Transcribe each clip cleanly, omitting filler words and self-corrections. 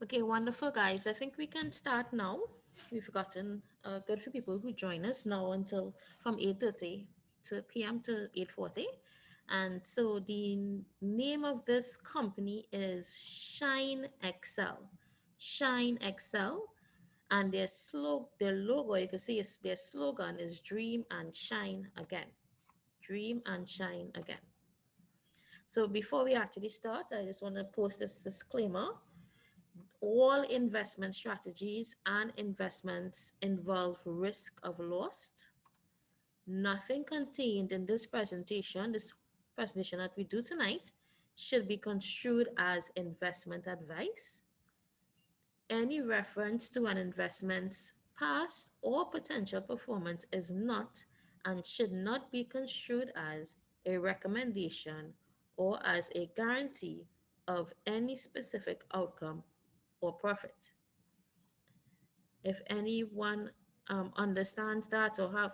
Okay, wonderful, guys. I think we can start now. We've gotten a good few people who join us now until from 8:30 to p.m. to 8:40. And so the name of this company is Shine Excel. Shine Excel. And their logo, you can see their slogan is Dream and Shine Again. Dream and Shine Again. So before we actually start, I just want to post this disclaimer. All investment strategies and investments involve risk of loss. Nothing contained in this presentation that we do tonight, should be construed as investment advice. Any reference to an investment's past or potential performance is not and should not be construed as a recommendation or as a guarantee of any specific outcome or profit. If anyone understands that or have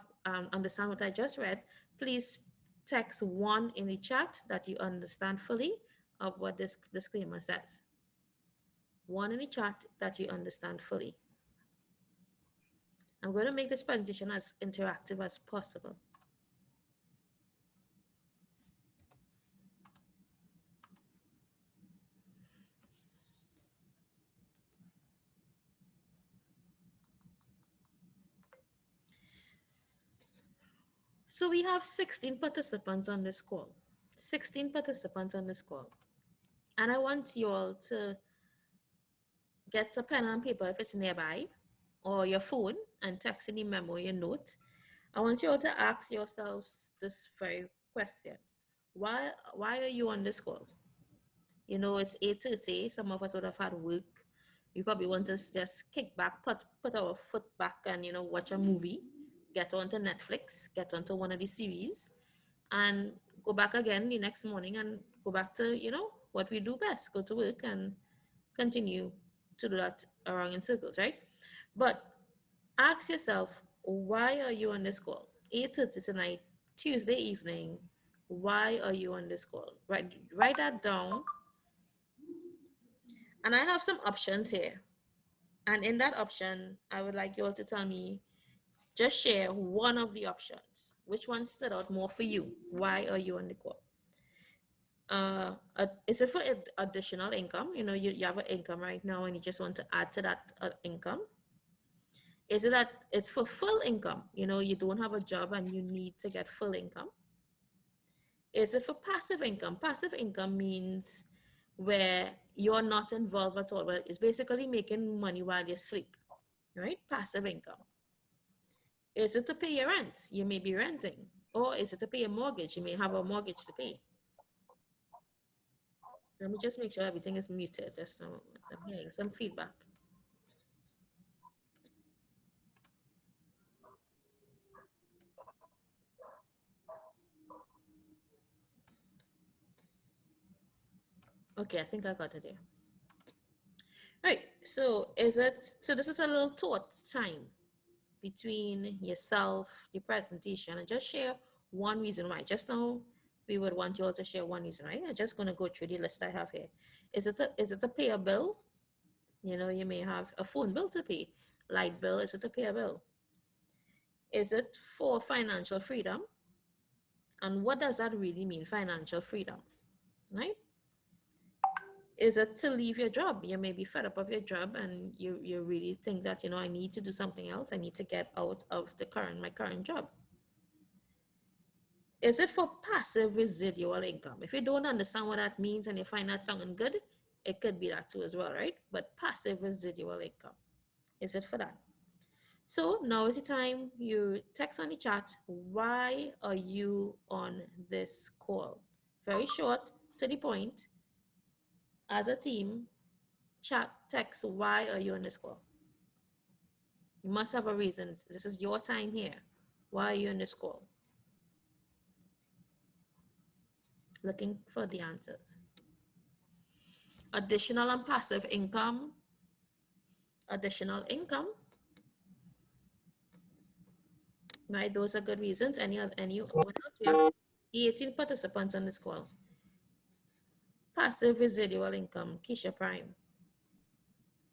understand what I just read, please text one in the chat that you understand fully of what this disclaimer says. One in the chat that you understand fully. I'm going to make this presentation as interactive as possible. So we have 16 participants on this call. 16 participants on this call. And I want you all to get a pen and paper if it's nearby, or your phone, and text any memo, your note. I want you all to ask yourselves this very question. Why are you on this call? You know, it's 8:30. Some of us would have had work. We probably want to just kick back, put our foot back and, watch a movie, get onto Netflix, get onto one of the series, and go back again the next morning and go back to, what we do best, go to work and continue to do that around in circles, right? But ask yourself, why are you on this call? 8:30 tonight, Tuesday evening. Why are you on this call? Write that down. And I have some options here. And in that option, I would like you all to tell me, just share one of the options. Which one stood out more for you? Why are you on the call? Is it for additional income? You have an income right now and you just want to add to that income. Is it that it's for full income? You don't have a job and you need to get full income. Is it for passive income? Passive income means where you're not involved at all. Well, it's basically making money while you sleep, right? Passive income. Is it to pay your rent? You may be renting. Or is it to pay a mortgage? You may have a mortgage to pay. Let me just make sure everything is muted. I'm hearing some feedback. Okay, I think I got it there. Right, so this is a little thought time between yourself, your presentation, and just share one reason why. Just now, we would want you all to share one reason, right? I'm just going to go through the list I have here. Is it to pay a bill? You may have a phone bill to pay, light bill. Is it to pay a bill? Is it for financial freedom? And what does that really mean, financial freedom, right? Is it to leave your job? You may be fed up of your job and you really think that, I need to do something else. I need to get out of my current job. Is it for passive residual income? If you don't understand what that means and you find that sounding good, it could be that too as well, right? But passive residual income, is it for that? So now is the time you text on the chat, why are you on this call? Very short, to the point. As a team, chat, text, why are you on this call? You must have a reason. This is your time here. Why are you on this call? Looking for the answers. Additional and passive income. Additional income. Right, those are good reasons. What else? We have 18 participants on this call. Passive residual income, Keisha Prime.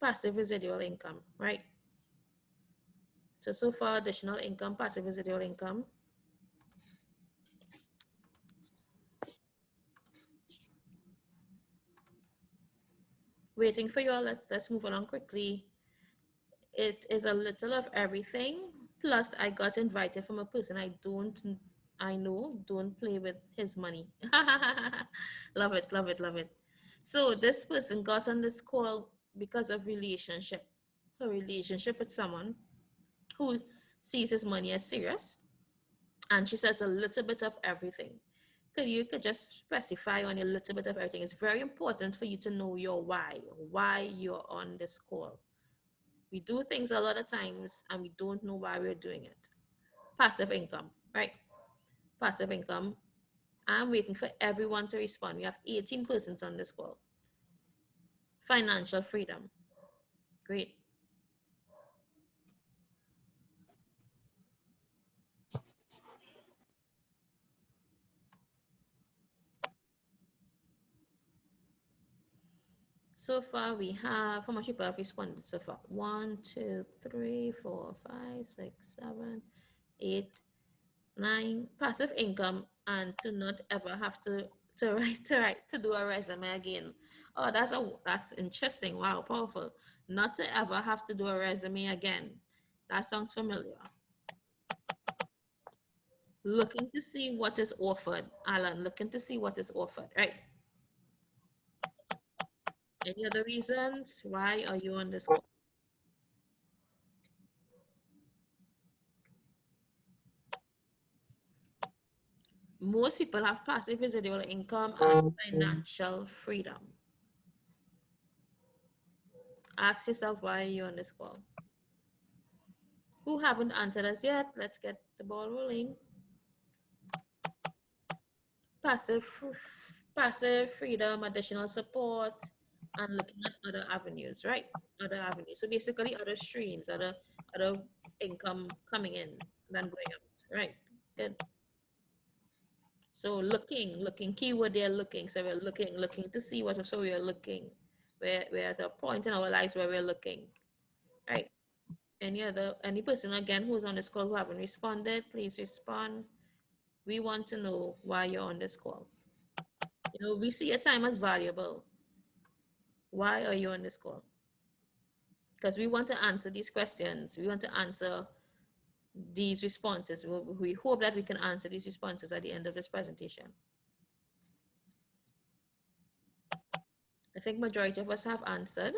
passive residual income, right? So far, additional income, passive residual income. Waiting for you all. Let's move along quickly. It is a little of everything. Plus, I got invited from a person I know don't play with his money. Love it, love it, love it. So this person got on this call because of relationship. Her relationship with someone who sees his money as serious, and she says a little bit of everything. Could just specify on a little bit of everything? It's very important for you to know your why you're on this call. We do things a lot of times and we don't know why we're doing it. Passive income, right? Passive income. I'm waiting for everyone to respond. We have 18 persons on this call. Financial freedom. Great. So far, we have, how much people have responded so far? 1, 2, 3, 4, 5, 6, 7, 8, 9. Passive income, and to not ever have to do a resume again. Oh, that's interesting. Wow, powerful. Not to ever have to do a resume again. That sounds familiar. Looking to see what is offered, Alan. Looking to see what is offered, right? Any other reasons why are you on this call? Most people have passive residual income and financial freedom. Ask yourself why are you on this call? Who haven't answered us yet? Let's get the ball rolling. Passive, passive freedom, additional support, and looking at other avenues, right? Other avenues. So basically, other streams, other income coming in than going out, right? Good. So looking, keyword there, looking. So we're looking to see what. So we're looking. We're at a point in our lives where we're looking, right? Any person again who's on this call who haven't responded, please respond. We want to know why you're on this call. We see your time as valuable. Why are you on this call? Because we want to answer these questions. We want to answer these responses. We hope that we can answer these responses at the end of this presentation. I think majority of us have answered.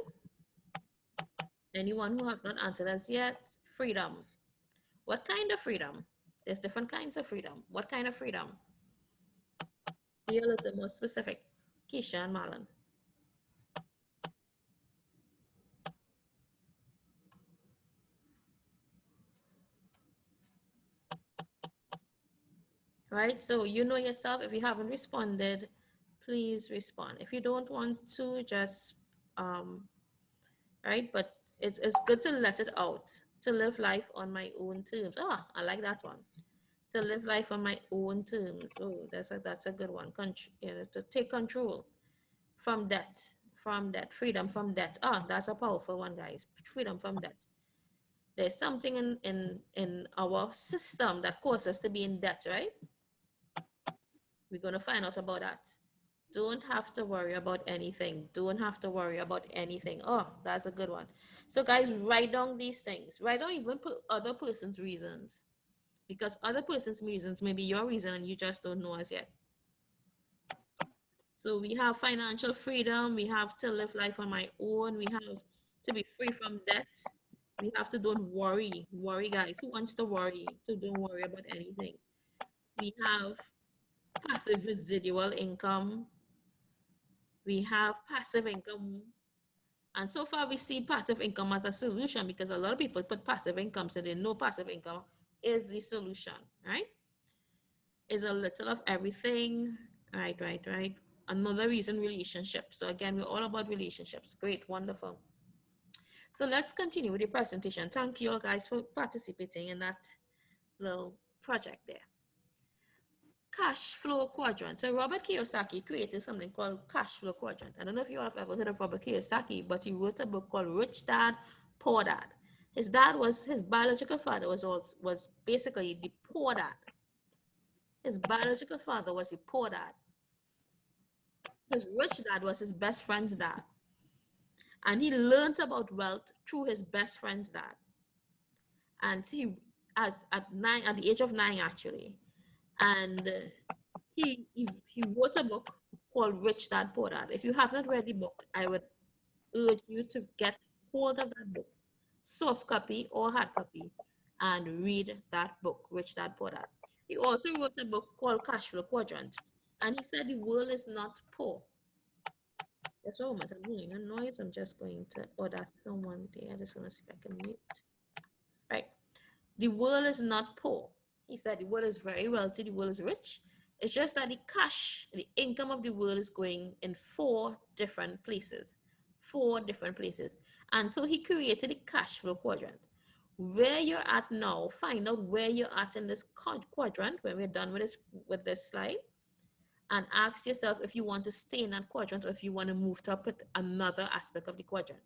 Anyone who have not answered as yet, freedom. What kind of freedom? There's different kinds of freedom. What kind of freedom? Be a little more specific. Keisha and Marlon. Right? So you know yourself. If you haven't responded, please respond. If you don't want to, just right? But it's good to let it out, to live life on my own terms. Ah, I like that one. To live life on my own terms. Oh, that's a good one. To take control from debt, freedom from debt. Ah, that's a powerful one, guys. Freedom from debt. There's something in our system that causes us to be in debt, right? We're going to find out about that. Don't have to worry about anything. Don't have to worry about anything. Oh, that's a good one. So guys, write down these things. Write down even put other person's reasons, because other person's reasons may be your reason and you just don't know as yet. So we have financial freedom. We have to live life on my own. We have to be free from debt. We have to don't worry. Worry, guys. Who wants to worry? So don't worry about anything. We have passive residual income. We have passive income. And so far, we see passive income as a solution because a lot of people put passive income, so they know passive income is the solution, right? Is a little of everything. Right, right, right. Another reason, relationships. So again, we're all about relationships. Great, wonderful. So let's continue with the presentation. Thank you all guys for participating in that little project there. cash flow quadrant. So Robert Kiyosaki created something called cash flow quadrant. I don't know if you all have ever heard of Robert Kiyosaki, but he wrote a book called Rich Dad, Poor Dad. His biological father was basically the poor dad. His biological father was the poor dad. His rich dad was his best friend's dad. And he learned about wealth through his best friend's dad. And he, as at the age of 9 actually, and he wrote a book called Rich Dad Poor Dad. If you have not read the book, I would urge you to get hold of that book, soft copy or hard copy, and read that book, Rich Dad Poor Dad. He also wrote a book called Cash Flow Quadrant, and he said the world is not poor. Just a moment, I'm hearing a noise. I'm just going to, oh, that's someone there. I just want to see if I can mute. Right. The world is not poor. He said the world is very wealthy, the world is rich. It's just that the income of the world is going in 4 different places. 4 different places. And so he created a cash flow quadrant. Where you're at now, find out where you're at in this quadrant when we're done with this slide, and ask yourself if you want to stay in that quadrant or if you want to move to another aspect of the quadrant.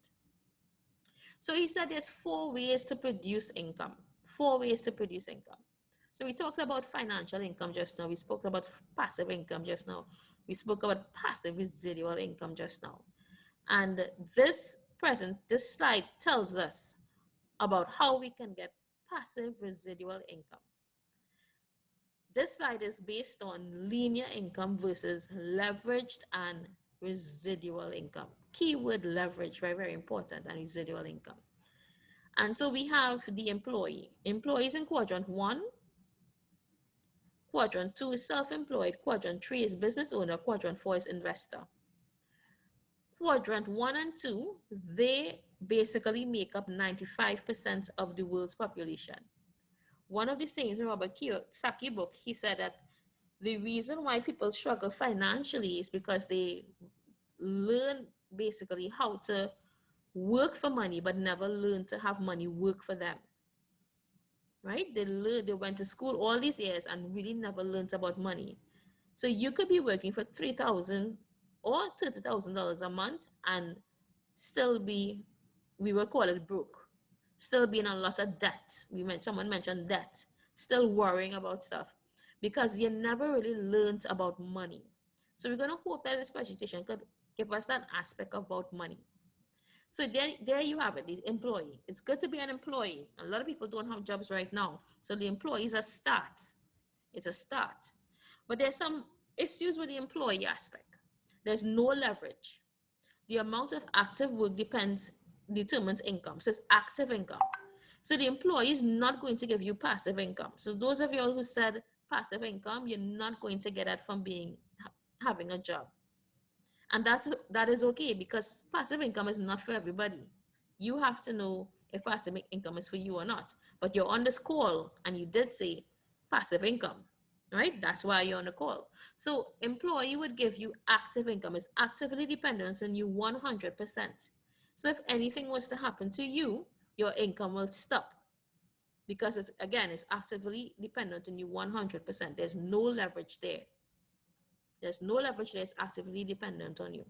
So he said there's 4 ways to produce income. 4 ways to produce income. So we talked about financial income just now. We spoke about passive income just now. We spoke about passive residual income just now. And this slide tells us about how we can get passive residual income. This slide is based on linear income versus leveraged and residual income. Keyword leverage, very, very important, and residual income. And so we have the employee. Employees in quadrant 1. Quadrant 2 is self-employed. Quadrant 3 is business owner. Quadrant 4 is investor. Quadrant 1 and 2, they basically make up 95% of the world's population. One of the things in Robert Kiyosaki book, he said that the reason why people struggle financially is because they learn basically how to work for money, but never learn to have money work for them. Right? They went to school all these years and really never learned about money. So you could be working for $3,000 or $30,000 a month and still be, we will call it broke, still be in a lot of debt. Someone mentioned debt, still worrying about stuff because you never really learned about money. So we're going to hope that this presentation could give us that aspect about money. So there you have it, the employee. It's good to be an employee. A lot of people don't have jobs right now. So the employee is a start. It's a start. But there's some issues with the employee aspect. There's no leverage. The amount of active work determines income. So it's active income. So the employee is not going to give you passive income. So those of you all who said passive income, you're not going to get that from having a job. And that is okay because passive income is not for everybody. You have to know if passive income is for you or not. But you're on this call and you did say passive income, right? That's why you're on the call. So employee would give you active income. It's actively dependent on you 100%. So if anything was to happen to you, your income will stop because it's actively dependent on you 100%. There's no leverage there. There's no leverage there. It's actively dependent on you.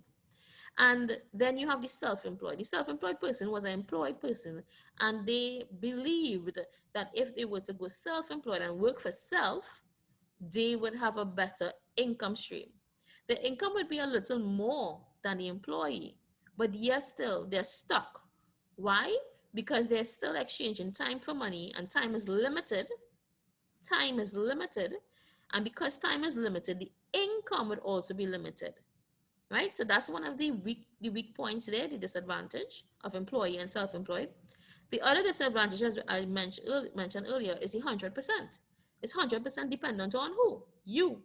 And then you have the self-employed. The self-employed person was an employed person, and they believed that if they were to go self-employed and work for self, they would have a better income stream. The income would be a little more than the employee, but yet still they're stuck. Why? Because they're still exchanging time for money, and time is limited. Time is limited, and because time is limited, the income would also be limited. Right? So that's one of the weak points there, the disadvantage of employee and self-employed. The other disadvantage, as I mentioned earlier, is the 100%. It's 100% dependent on who? You.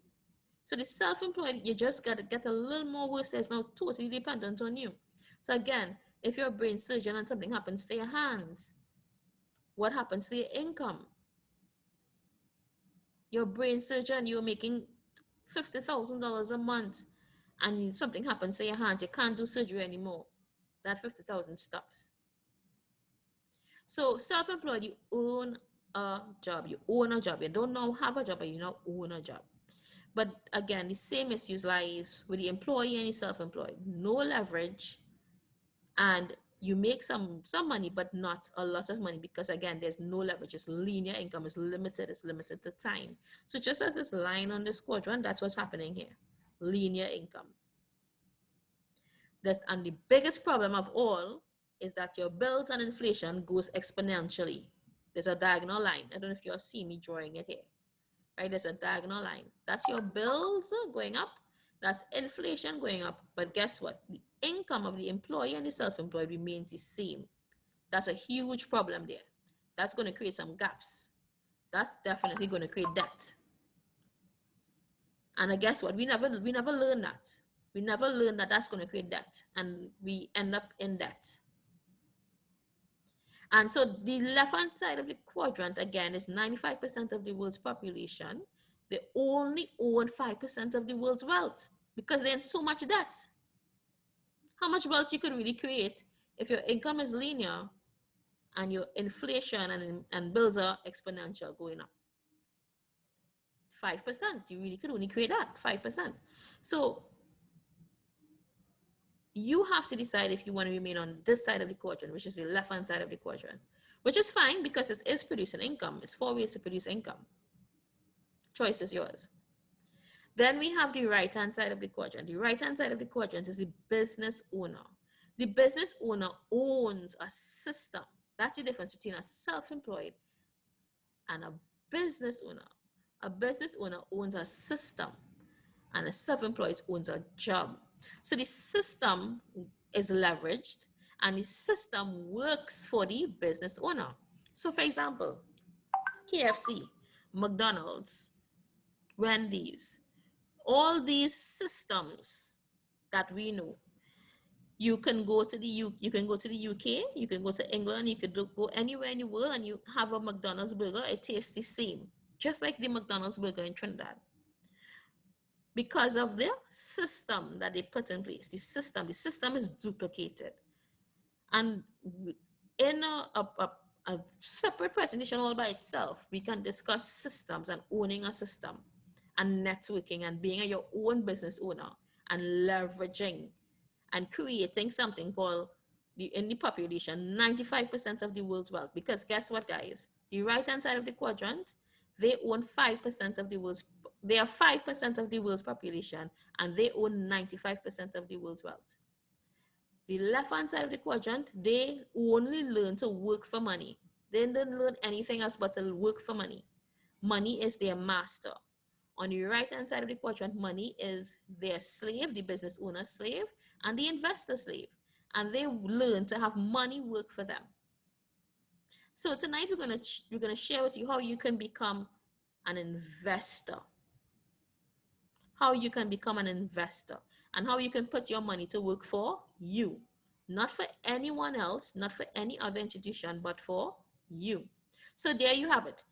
So the self-employed, you just got to get a little more worse. It's now totally dependent on you. So again, if you're a brain surgeon and something happens to your hands, what happens to your income? You're a brain surgeon, you're making $50,000 a month, and something happens to your hands, you can't do surgery anymore. That 50,000 stops. So self-employed, you own a job. You own a job. You don't now have a job, but you now own a job. But again, the same issues lies with the employee and the self-employed. No leverage, and you make some money, but not a lot of money, because again, there's no leverage. It's linear income, is limited, it's limited to time. So just as this line on this quadrant, that's what's happening here. Linear income. And the biggest problem of all is that your bills and inflation goes exponentially. There's a diagonal line. I don't know if you're seeing me drawing it here. Right? There's a diagonal line. That's your bills going up. That's inflation going up. But guess what? The income of the employee and the self-employed remains the same. That's a huge problem there. That's going to create some gaps. That's definitely going to create debt. And I guess what? We never learn that. We never learn that that's going to create debt, and we end up in debt. And so the left-hand side of the quadrant, again, is 95% of the world's population. They only own 5% of the world's wealth because they're in so much debt. How much wealth you could really create if your income is linear and your inflation and bills are exponential going up? 5%. You really could only create that, 5%. So you have to decide if you want to remain on this side of the quadrant, which is the left-hand side of the quadrant, which is fine because it is producing income. It's 4 ways to produce income. Choice is yours. Then we have the right-hand side of the quadrant. The right-hand side of the quadrant is the business owner. The business owner owns a system. That's the difference between a self-employed and a business owner. A business owner owns a system, and a self-employed owns a job. So the system is leveraged, and the system works for the business owner. So for example, KFC, McDonald's, Wendy's, all these systems that we know. You can go to the UK, you can go to England, you could go anywhere in the world and you have a McDonald's burger. It tastes the same, just like the McDonald's burger in Trinidad, because of the system that they put in place. The system is duplicated. And in a separate presentation all by itself, we can discuss systems and owning a system and networking and being your own business owner and leveraging and creating something called, in the population, 95% of the world's wealth. Because guess what, guys? The right-hand side of the quadrant, they own 5% of the world's, they are 5% of the world's population, and they own 95% of the world's wealth. The left-hand side of the quadrant, they only learn to work for money. They don't learn anything else but to work for money. Money is their master. On the right-hand side of the quadrant, money is their slave, the business owner's slave, and the investor slave. And they learn to have money work for them. So tonight we're gonna share with you how you can become an investor. How you can become an investor and how you can put your money to work for you. Not for anyone else, not for any other institution, but for you. So there you have it.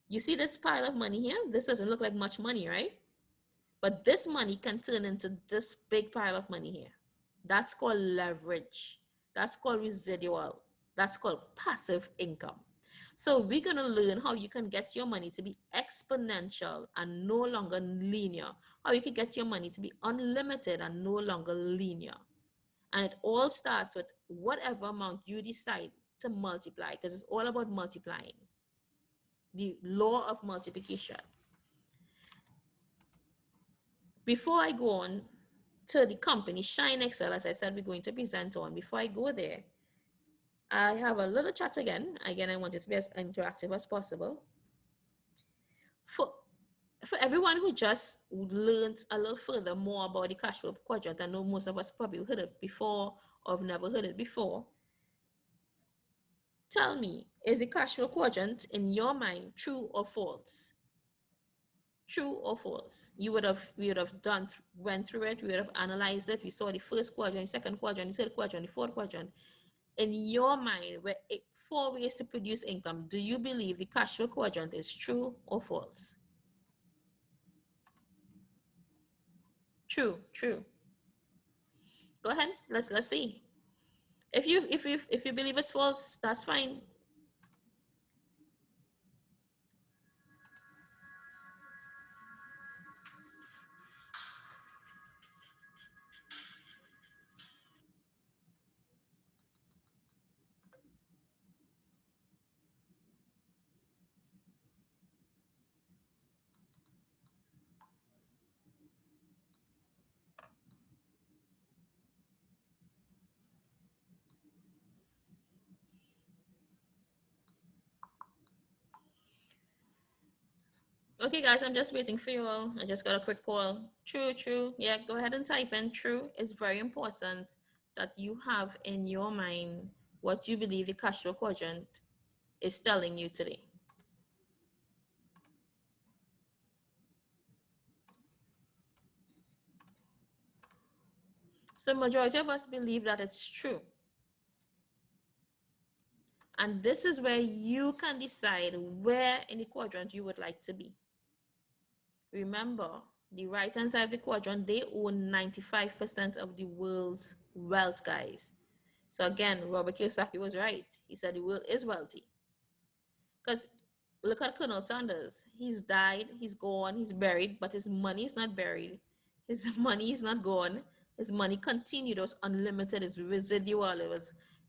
You see this pile of money here? This doesn't look like much money, right? But this money can turn into this big pile of money here. That's called leverage. That's called residual. That's called passive income. So we're going to learn how you can get your money to be exponential and no longer linear. How you can get your money to be unlimited and no longer linear. And it all starts with whatever amount you decide to multiply, because it's all about multiplying. The law of multiplication. Before I go on to the company Shine Excel, as I said, we're going to present on. Before I go there, I have a little chat again. Again, I want it to be as interactive as possible. For everyone who just learned a little further more about the cash flow quadrant, I know most of us probably heard it before or have never heard it before. Tell me, is the cash flow quadrant in your mind true or false? True or false? We would have went through it, we would have analyzed it. We saw the first quadrant, second quadrant, the third quadrant, the fourth quadrant. In your mind, 4 ways to produce income, do you believe the cash flow quadrant is true or false? True. Go ahead. Let's see. If you believe it's false, that's fine. Okay, guys, I'm just waiting for you all. I just got a quick call. True, true. Yeah, go ahead and type in true. It's very important that you have in your mind what you believe the cash flow quadrant is telling you today. So majority of us believe that it's true. And this is where you can decide where in the quadrant you would like to be. Remember, the right hand side of the quadrant, they own 95% of the world's wealth, guys. So again, Robert Kiyosaki was right. He said the world is wealthy. Because look at Colonel Sanders. He's died, he's gone, he's buried, but his money is not buried. His money is not gone. His money continued. It was unlimited. It's residual.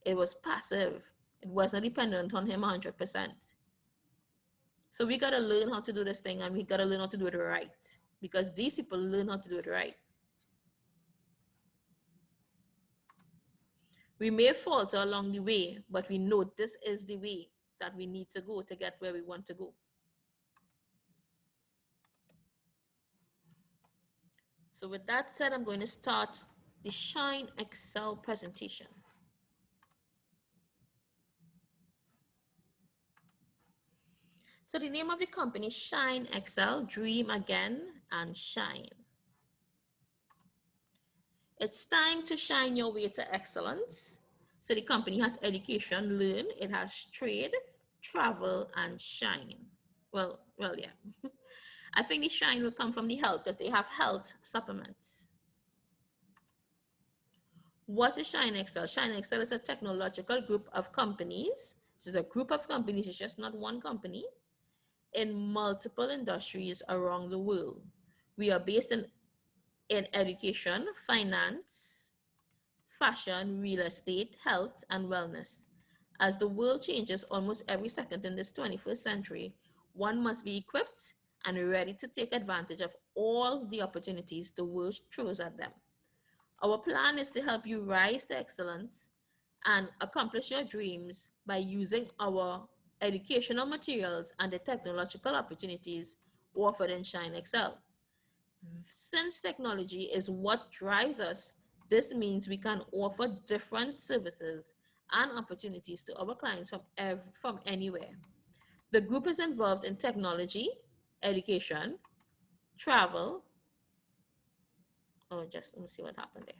It was passive. It wasn't dependent on him 100%. So we gotta learn how to do this thing, and we gotta learn how to do it right. Because these people learn how to do it right. We may falter along the way, but we know this is the way that we need to go to get where we want to go. So with that said, I'm going to start the Shine Excel presentation. So the name of the company, Shine Excel, Dream Again and Shine. It's time to shine your way to excellence. So the company has education, learn, it has trade, travel, and shine. Well, yeah. I think the shine will come from the health because they have health supplements. What is Shine Excel? Shine Excel is a technological group of companies. It's a group of companies, it's just not one company, in multiple industries around the world. We are based in education, finance, fashion, real estate, health, and wellness. As the world changes almost every second in this 21st century, one must be equipped and ready to take advantage of all the opportunities the world throws at them. Our plan is to help you rise to excellence and accomplish your dreams by using our educational materials and the technological opportunities offered in Shine Excel. Since technology is what drives us, this means we can offer different services and opportunities to our clients from anywhere. The group is involved in technology, education, travel. Oh, just let me see what happened there.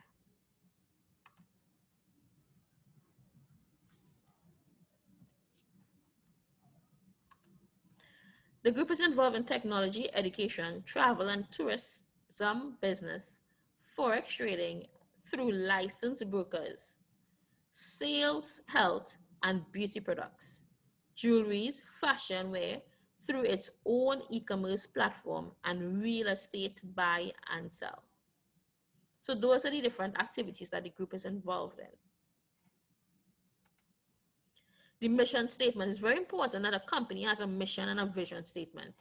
The group is involved in technology, education, travel, and tourism business, forex trading through licensed brokers, sales, health, and beauty products, jewelries, fashion wear through its own e-commerce platform, and real estate buy and sell. So those are the different activities that the group is involved in. The mission statement is very important that a company has a mission and a vision statement.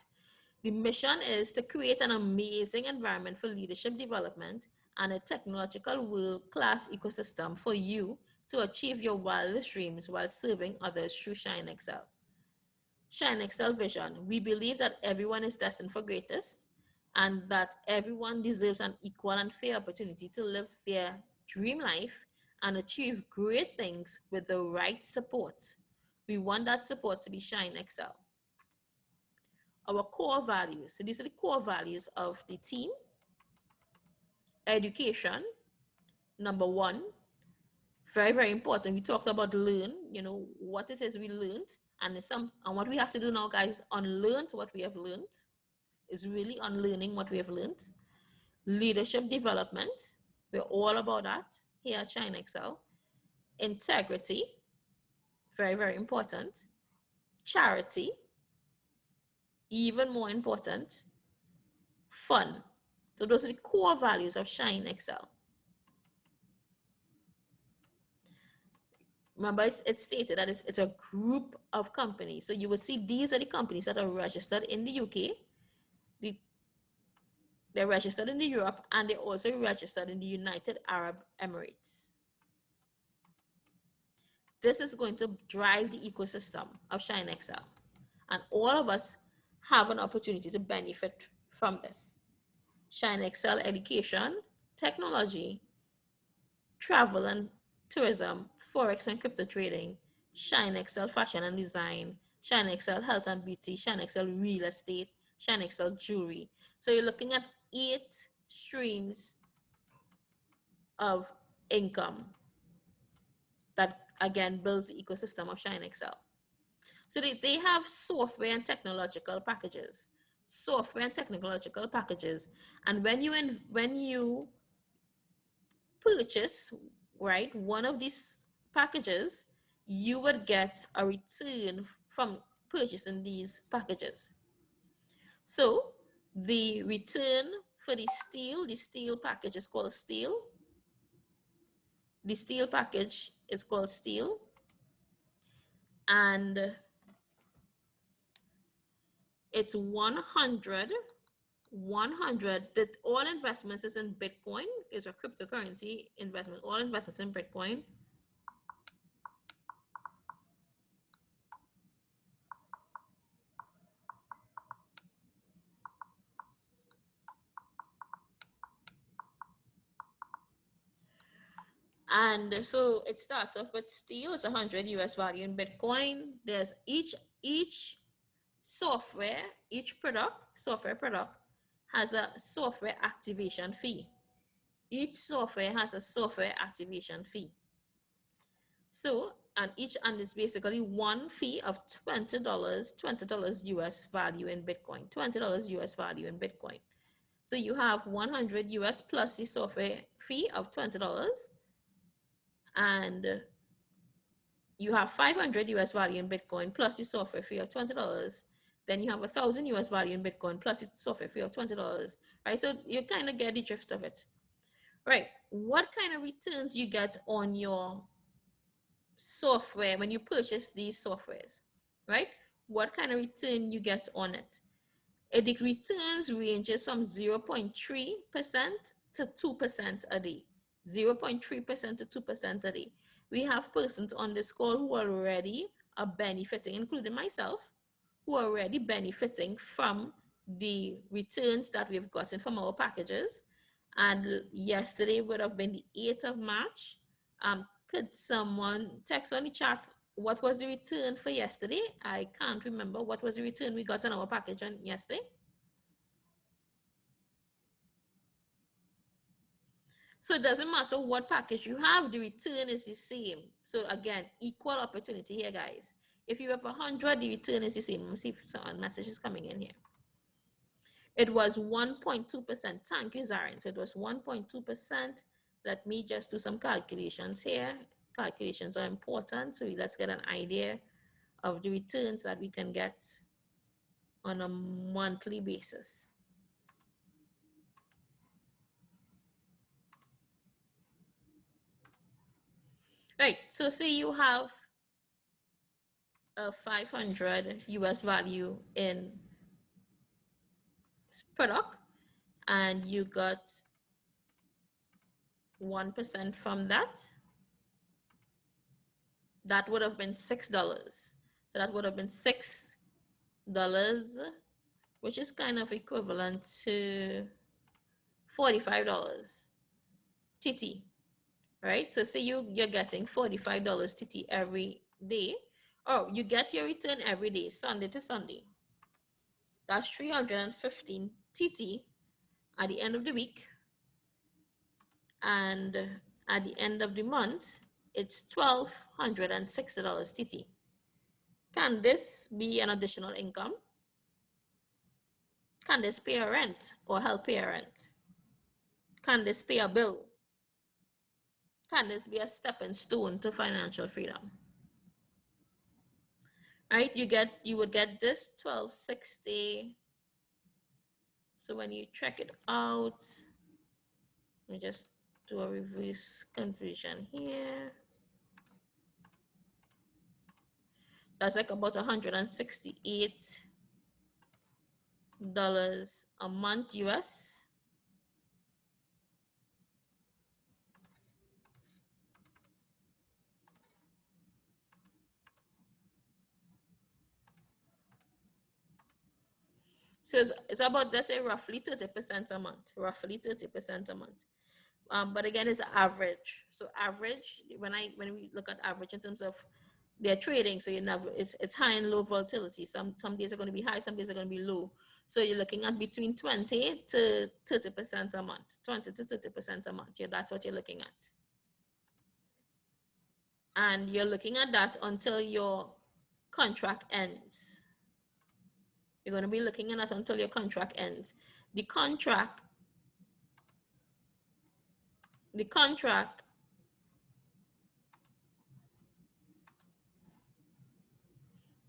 The mission is to create an amazing environment for leadership development and a technological world-class ecosystem for you to achieve your wildest dreams while serving others through Shine Excel. Shine Excel vision. We believe that everyone is destined for greatest and that everyone deserves an equal and fair opportunity to live their dream life and achieve great things with the right support. We want that support to be Shine Excel. Our core values. So these are the core values of the team. Education, number one, very, very important. We talked about learn, what it is we learned, and what we have to do now, guys, unlearn what we have learned. Is really unlearning what we have learned. Leadership development, we're all about that here at Shine Excel. Integrity, very, very important. Charity, even more important. Fun. So those are the core values of Shine Excel. Remember, it's stated that it's a group of companies. So you will see these are the companies that are registered in the UK. They're registered in Europe, and they're also registered in the United Arab Emirates. This is going to drive the ecosystem of Shine Excel. And all of us have an opportunity to benefit from this. Shine Excel education, technology, travel and tourism, forex and crypto trading, Shine Excel fashion and design, Shine Excel health and beauty, Shine Excel real estate, Shine Excel jewelry. So you're looking at 8 streams of income that again builds the ecosystem of Shine Excel. So they have software and technological packages. Software and technological packages. And when you purchase, right, one of these packages, you would get a return from purchasing these packages. So the return for the steel package is called steel. The steel package is called steel. And it's 100, that all investments is in Bitcoin, is a cryptocurrency investment, all investments in Bitcoin. And so it starts off with steel, it's 100 US value in Bitcoin. There's each software, each software product has a software activation fee. Each software has a software activation fee. So, and it's basically one fee of $20 US value in Bitcoin, $20 US value in Bitcoin. So you have 100 US plus the software fee of $20, and you have 500 US value in Bitcoin plus the software fee of $20. Then you have 1,000 US value in Bitcoin plus the software fee of $20, right? So you kind of get the drift of it, right? What kind of returns you get on your software when you purchase these softwares, right? What kind of return you get on it? The returns ranges from 0.3% to 2% a day. 0.3% to 2% a day. We have persons on this call who already are benefiting, including myself, who are already benefiting from the returns that we've gotten from our packages. And yesterday would have been the 8th of March. Could someone text on the chat what was the return for yesterday? I can't remember. What was the return we got on our package on yesterday? So it doesn't matter what package you have, the return is the same. So again, equal opportunity here, guys. If you have 100, the return is the same. Let me see if some message is coming in here. It was 1.2%. Thank you, Zarin. So it was 1.2%. Let me just do some calculations here. Calculations are important, so let's get an idea of the returns that we can get on a monthly basis. Right, so say you have a 500 US value in product and you got 1% from that, that would have been $6. So that would have been $6, which is kind of equivalent to $45 TT, right? So say you're getting $45 TT every day. Oh, you get your return every day, Sunday to Sunday. That's 315 TT at the end of the week. And at the end of the month, it's $1,260 TT. Can this be an additional income? Can this pay a rent or help pay a rent? Can this pay a bill? Can this be a stepping stone to financial freedom? Right? You would get this 1260. So when you check it out, let me just do a reverse conversion here. That's like about $168 a month US. So it's about, let's say, roughly 30% a month, roughly 30% a month. But again, it's average. So average, when we look at average in terms of their trading, so you never, it's high and low volatility. Some days are going to be high, some days are going to be low. So you're looking at between 20 to 30% a month, 20 to 30% a month. Yeah, that's what you're looking at. And you're looking at that until your contract ends. You're going to be looking at that until your contract ends. The contract, the contract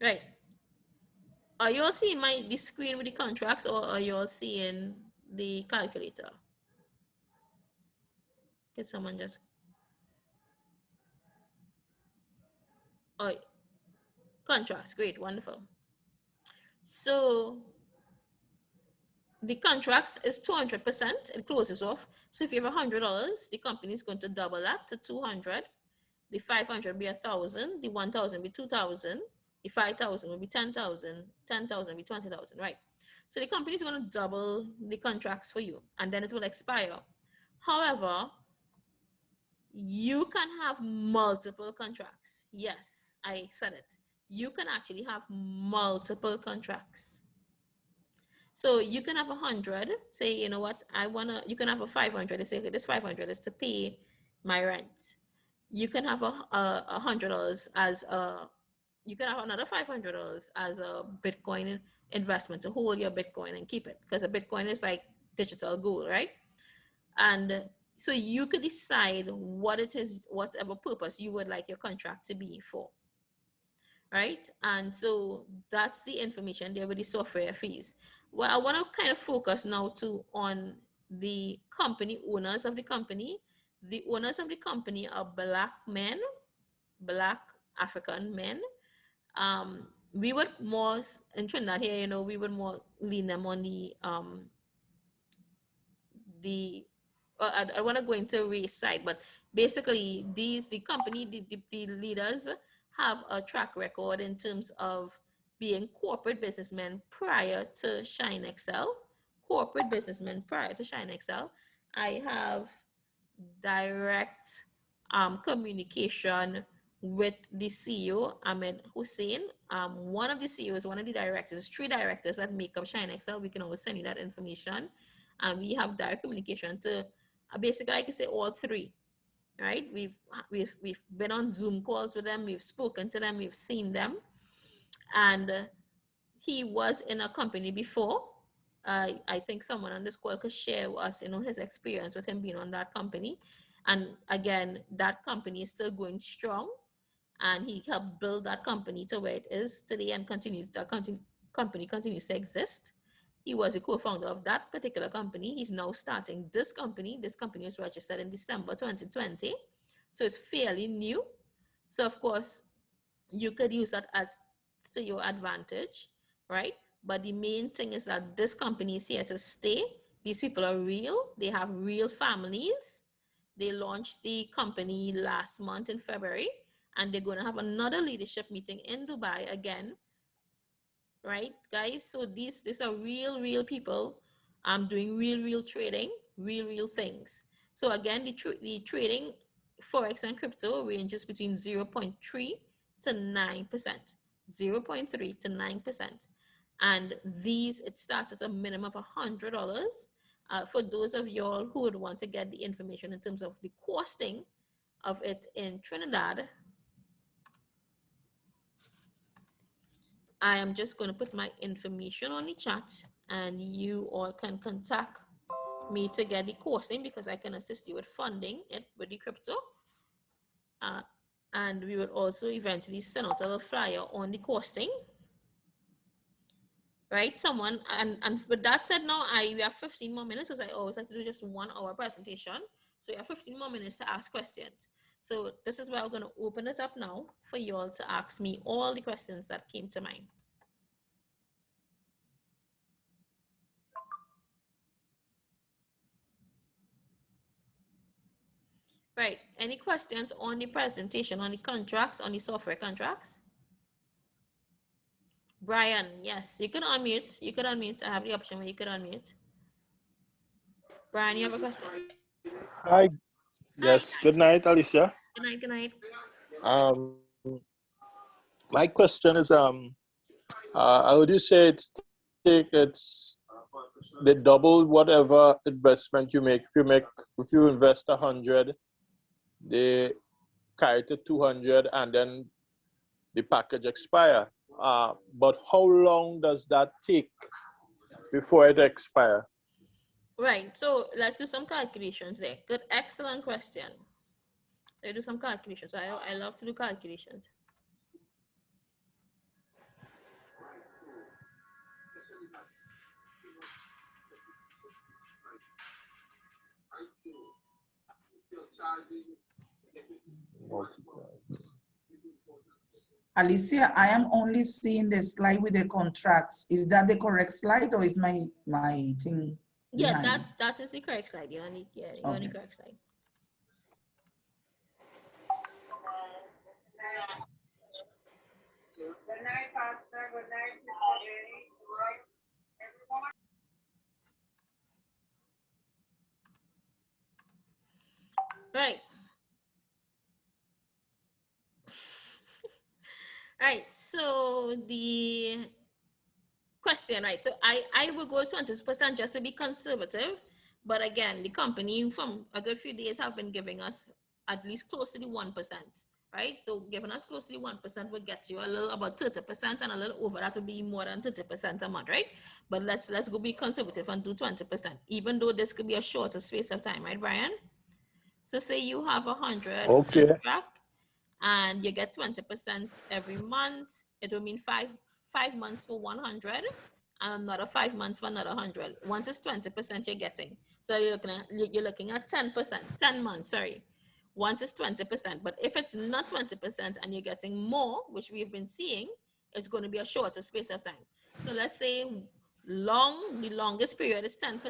right. Are you all seeing the screen with the contracts, or are you all seeing the calculator? Can someone just, oh, contracts, great, wonderful. So the contracts is 200%, it closes off. So if you have $100, the company is going to double that to 200. The 500 will be 1,000, the 1,000 will be 2,000, the 5,000 will be 10,000, 10,000 will be 20,000, right? So the company is going to double the contracts for you, and then it will expire. However, you can have multiple contracts. Yes, I said it. You can actually have multiple contracts. So you can have 100, say, you know what, you can have a 500 and say, okay, this 500 is to pay my rent. You can have a $100 as you can have another $500 as a Bitcoin investment to hold your Bitcoin and keep it, because a Bitcoin is like digital gold, right? And so you could decide what it is, whatever purpose you would like your contract to be for, right? And so that's the information there with the software fees. Well, I want to kind of focus now too on the company owners of the company. The owners of the company are Black men, Black African men. We would more in Trinidad here, you know, we would more lean them on the I want to go into race side, but basically the company, the leaders have a track record in terms of being corporate businessmen prior to Shine Excel. Corporate businessmen prior to Shine Excel. I have direct communication with the CEO, Ahmed Hussein. One of the CEOs, one of the directors, three directors that make up Shine Excel. We can always send you that information. And we have direct communication to basically, I could say, all three, right? We've been on Zoom calls with them, we've spoken to them, we've seen them. And he was in a company before. I think someone on this call could share with us, you know, his experience with him being on that company. And again, that company is still going strong, and he helped build that company to where it is today, and company continues to exist. He was a co-founder of that particular company. He's now starting this company. This company was registered in December 2020, so it's fairly new. So of course, you could use that as to your advantage, right? But the main thing is that this company is here to stay. These people are real. They have real families. They launched the company last month in February, and they're going to have another leadership meeting in Dubai again, right, guys? So these are real people doing real trading, real things. So again, the trading forex and crypto ranges between 0.3 to 9%, 0.3 to 9%. And these, it starts at a minimum of $100. For those of y'all who would want to get the information in terms of the costing of it in Trinidad, I am just going to put my information on the chat, and you all can contact me to get the costing, because I can assist you with funding it with the crypto. And we will also eventually send out a little flyer on the costing. Right, someone, and with that said, now we have 15 more minutes, because I always have to do just 1 hour presentation. So you have 15 more minutes to ask questions. So this is where I'm going to open it up now for you all to ask me all the questions that came to mind. Right, any questions on the presentation, on the contracts, on the software contracts? Brian, yes, you can unmute. You can unmute. I have the option where you can unmute. Brian, you have a question? Hi. Hi. Yes. Good night, Alicia. Good night. Good night. Um, my question is, how would you say they double whatever investment you make. If you invest 100, they carry to 200, and then the package expire. But how long does that take before it expire? Right. So let's do some calculations there. Good. Excellent question. Let's do some calculations. I love to do calculations. Alicia, I am only seeing the slide with the contracts. Is that the correct slide or is my thing Yeah, behind? that is the correct slide. You're on the, yeah, you're on the correct slide. Good night, Pastor. Good night, everyone. Right. Right. So the question, right? So I will go 20% just to be conservative, but again, the company from a good few days have been giving us at least close to the 1%, right? So giving us close to the 1% will get you a little about 30%, and a little over that will be more than 30% a month, right? But let's go be conservative and do 20%, even though this could be a shorter space of time, right, Brian? So say you have 100 Okay. contract and you get 20% every month. It will mean five months for 100 and another 5 months for another 100. Once it's 20% you're getting. So you're looking at 10%, 10 months, sorry. Once it's 20%. But if it's not 20% and you're getting more, which we've been seeing, it's going to be a shorter space of time. So let's say the longest period is 10%,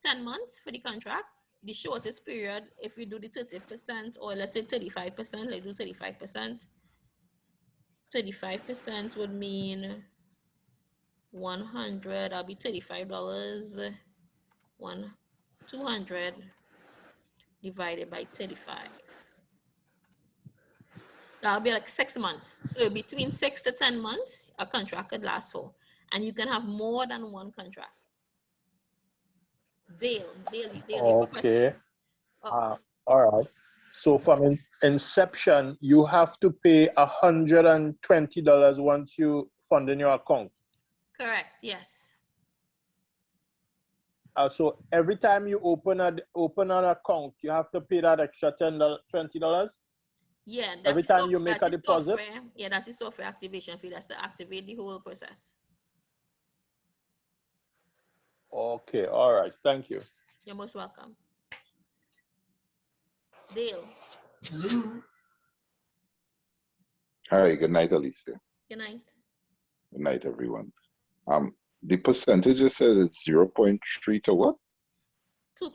10 months for the contract. The shortest period, if we do the 30%, or let's say 35%, let's do 35%. 35% would mean 100, that'll be $35. 200 divided by 35. That'll be like 6 months. So between 6 to 10 months, a contract could last for. And you can have more than one contract. Dale, you have a question? Okay. Oh, All right. So from inception, you have to pay $120 once you fund in your account. correct, yes. So every time you open an account, you have to pay that extra $20. Yeah, Every time you make a deposit. software. Yeah, that's the software activation fee. That's to activate the whole process. Okay. All right. Thank you. You're most welcome. Dale. Hi, good night, Alicia. Good night. Good night, everyone. The percentage you said it's 0.3 to what? 2%.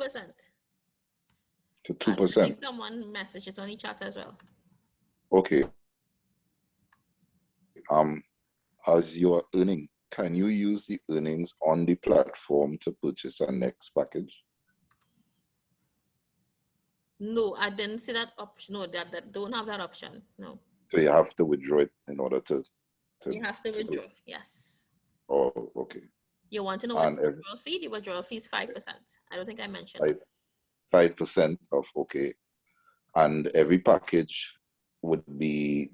To I 2%. think someone messaged it on the chat as well. Okay. As you're earning, can you use the earnings on the platform to purchase a next package? No, I didn't see that option. No, that don't have that option. No. So you have to withdraw it in order to You have to withdraw. Yes. Oh, okay. You want to know what the withdrawal fee? The withdrawal fee is 5%. I don't think I mentioned it. 5% of, okay. And every package would be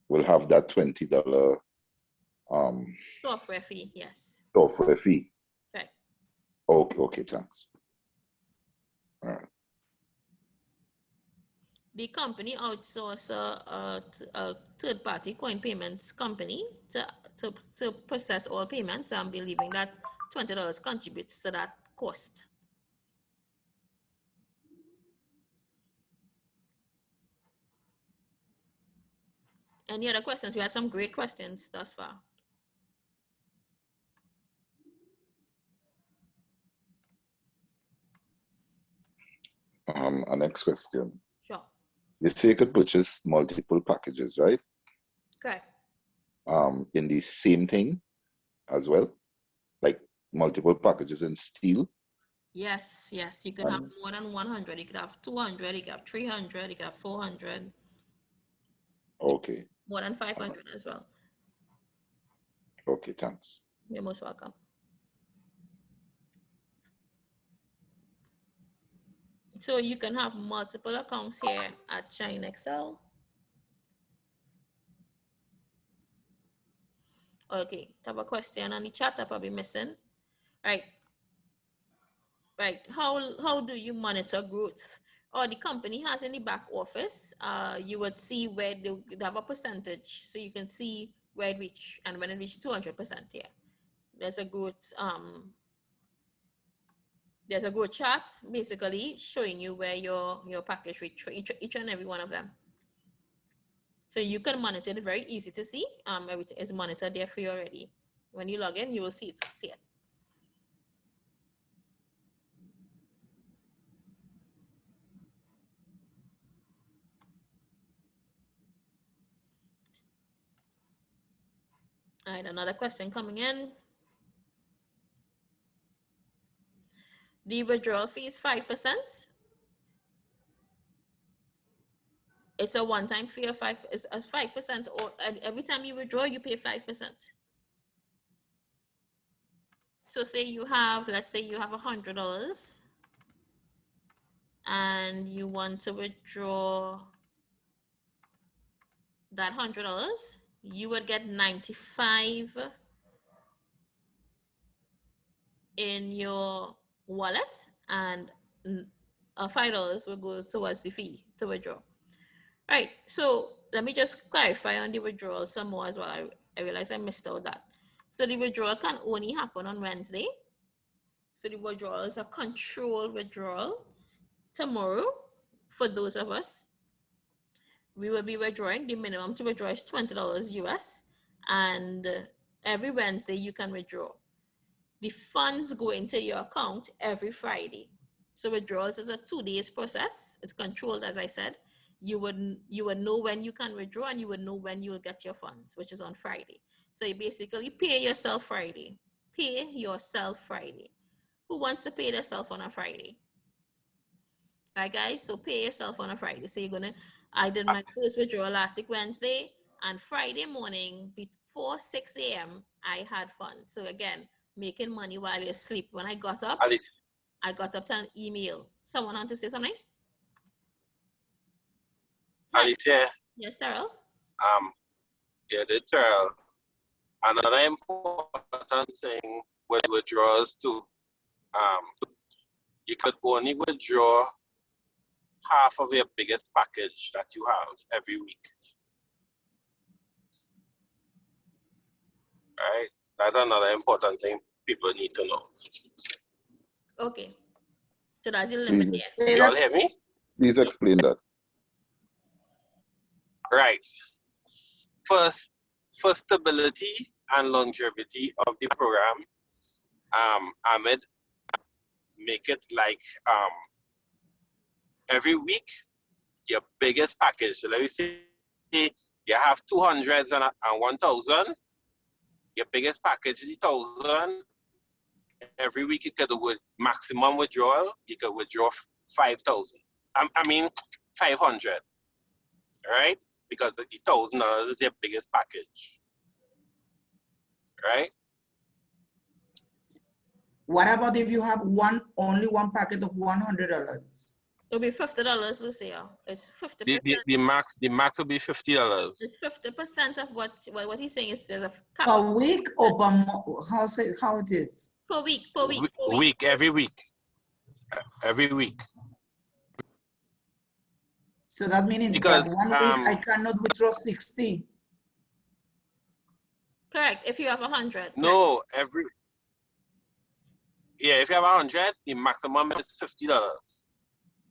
will have that $20 Software fee, yes. software fee. Right. Okay, thanks. All right. The company outsources a third-party coin payments company to process all payments. I'm believing that $20 contributes to that cost. Any other questions? We had some great questions thus far. Our next question. Sure. You say you could purchase multiple packages, right? Correct. in the same thing as well? Like multiple packages in steel? Yes, yes. You could have more than 100. You could have 200. You could have 300. You could have 400. Okay. More than 500 as well. Okay, thanks. You're most welcome. So you can have multiple accounts here at Shine Excel. Okay, have a question on the chat I'm probably missing. Right. Right. How do you monitor growth? Or the company has in the back office, you would see where they have a percentage. So you can see where it reached, and when it reached 200%, yeah. There's a growth chart basically showing you where your package reached for each and every one of them. So you can monitor it, very easy to see. Everything is monitored there for you already. When you log in, you will see it. All right, another question coming in. The withdrawal fee is 5%. It's a one-time fee of 5%, or every time you withdraw, you pay 5%. So say you have, let's say you have $100 and you want to withdraw that $100, you would get 95 in your wallet, and $5 will go towards the fee to withdraw. Right, so let me just clarify on the withdrawal some more as well. I realize I missed out that. So the withdrawal can only happen on Wednesday. So the withdrawal is a controlled withdrawal. Tomorrow, for those of us, we will be withdrawing. The minimum to withdraw is $20 US, and every Wednesday you can withdraw. The funds go into your account every Friday. So withdrawals is a 2 days process. It's controlled, as I said. You would know when you can withdraw, and you would know when you will get your funds, which is on Friday. So you basically pay yourself Friday. Pay yourself Friday. Who wants to pay themselves on a Friday? Right, guys? So pay yourself on a Friday. So I did my first withdrawal last week Wednesday, and Friday morning before 6 a.m. I had funds. So again, making money while you sleep. When I got up, I got up to an email. Someone want to say something? Alicia. Yes, Terrell. Yeah, the Terrell. Another important thing with withdrawals too. You could only withdraw half of your biggest package that you have every week. Right? That's another important thing people need to know. Okay. So that's the limit. Please, you all hear me? Please explain that. Right. First, for stability and longevity of the program, Ahmed, make it like every week your biggest package. So let me say you have 200s and 1,000. Your biggest package is 1,000. Every week you could do maximum withdrawal. You could withdraw 5,000. I mean 500. Right? Because the $1,000 is your biggest package. Right? What about if you have only one packet of $100? It'll be $50, Lucia. It's 50%. The max will be $50. It's 50% of what he's saying is there's a cap. Per week or per month? How it is? Per week. Every week. Every week. So that meaning because, that 1 week I cannot withdraw 60. Correct. If you have 100. No, if you have 100, the maximum is $50.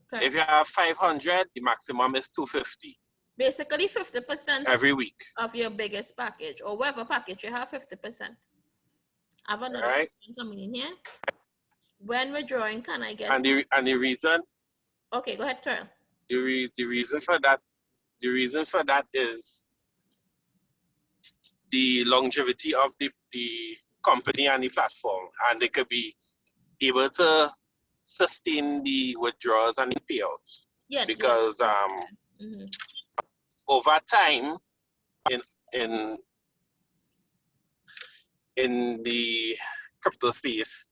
Correct. If you have 500, the maximum is $250. Basically 50% every week of your biggest package, or whatever package you have, 50%. I have another question coming in here. When withdrawing, can I get? And the reason. Okay, go ahead, Terrell. The reason for that is the longevity of the company and the platform, and they could be able to sustain the withdrawals and the payouts. Yeah. Because Mm-hmm. over time in the crypto space,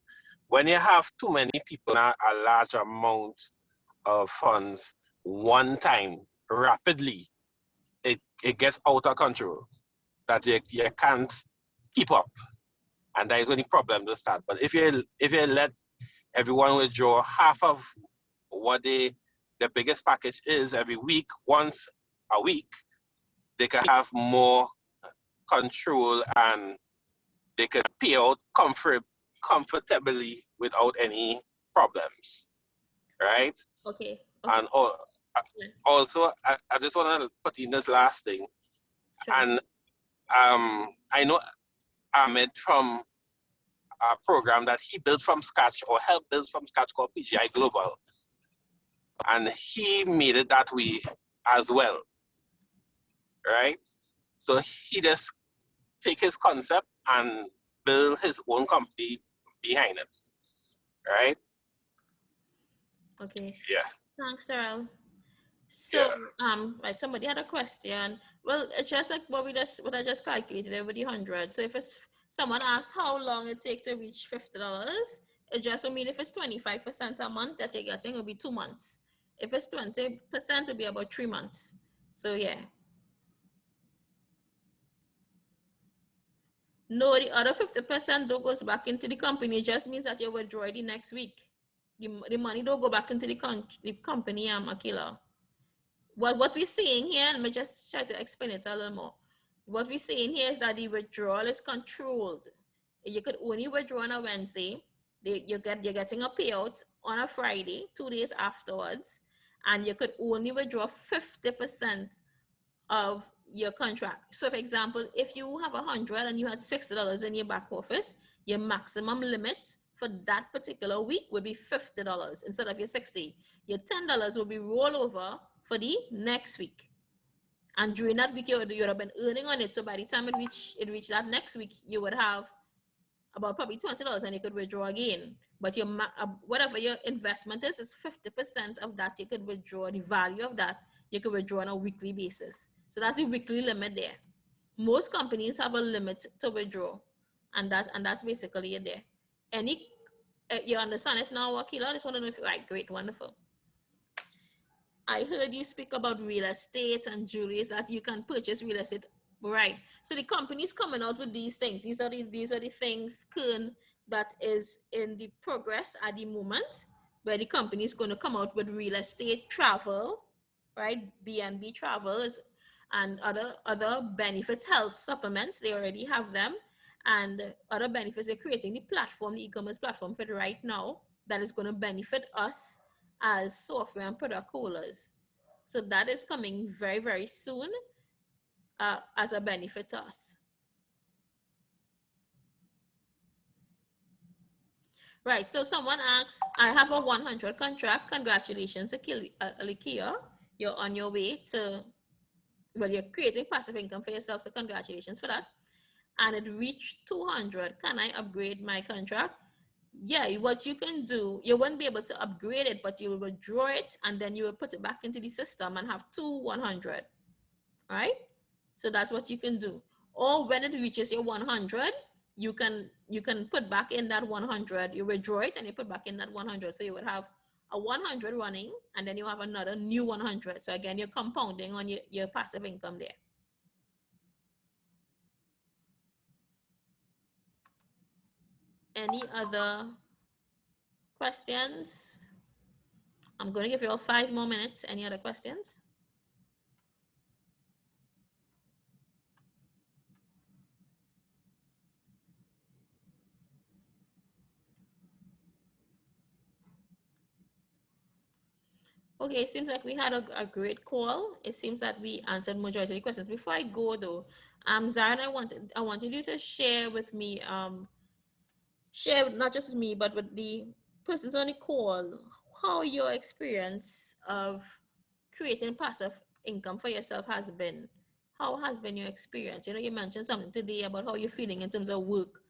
when you have too many people in a large amount of funds one time rapidly, it gets out of control that you can't keep up, and that is when the problem will start. But if you let everyone withdraw half of what the biggest package is every week, once a week, they can have more control and they can pay out comfortably without any problems, right? Okay. And also, I just want to put in this last thing. Sure. And I know Ahmed from a program that he built from scratch or helped build from scratch called PGI Global. And he made it that way as well, right? So he just take his concept and build his own company behind it, right? Okay. Yeah. Thanks, Daryl. So, Yeah. right, somebody had a question. Well, it's just like what I just calculated over the 100. So if it's someone asks how long it takes to reach $50, it just will mean if it's 25% a month that you're getting, it'll be 2 months. If it's 20%, it'll be about 3 months. So yeah. No, the other 50% though goes back into the company. It just means that you withdraw it the next week. The money don't go back into the company, Akila. What we're seeing here, let me just try to explain it a little more. What we're seeing here is that the withdrawal is controlled. You could only withdraw on a Wednesday. You're getting a payout on a Friday, 2 days afterwards, and you could only withdraw 50% of your contract. So, for example, if you have 100 and you had $60 in your back office, your maximum limit for that particular week would be $50 instead of your 60. Your $10 will be rollover for the next week. And during that week, you would have been earning on it. So by the time it reached that next week, you would have about probably $20 and you could withdraw again. But your whatever your investment is 50% of that you could withdraw. The value of that you could withdraw on a weekly basis. So that's the weekly limit there. Most companies have a limit to withdraw, and that's basically it there. You understand it now, Akila? I just want to know if you're right. Great, wonderful. I heard you speak about real estate and jewelry, that you can purchase real estate, right? So the company's coming out with these things. These are the things, Kern, that is in the progress at the moment, where the company is going to come out with real estate, travel, right? B&B travel and other benefits, health supplements. They already have them, and other benefits. They're creating the platform, the e-commerce platform for it right now that is going to benefit us as software and product holders. So that is coming very, very soon as a benefit to us. Right, so someone asks, I have a 100 contract. Congratulations, Alikia. You're on your way to, well, you're creating passive income for yourself, so congratulations for that. And it reached 200. Can I upgrade my contract? Yeah, what you can do, you won't be able to upgrade it, but you will withdraw it and then you will put it back into the system and have 100, right? So that's what you can do. Or when it reaches your 100, you can put back in that 100, you withdraw it and you put back in that 100. So you would have a 100 running and then you have another new 100. So again, you're compounding on your passive income there. Any other questions? I'm going to give you all 5 more minutes. Any other questions? Okay, it seems like we had a great call. It seems that we answered majority of the questions. Before I go though, Zaran, I wanted you to share with me, share not just with me, but with the persons on the call, how your experience of creating passive income for yourself has been. how has been your experience? You know, you mentioned something today about how you're feeling in terms of work,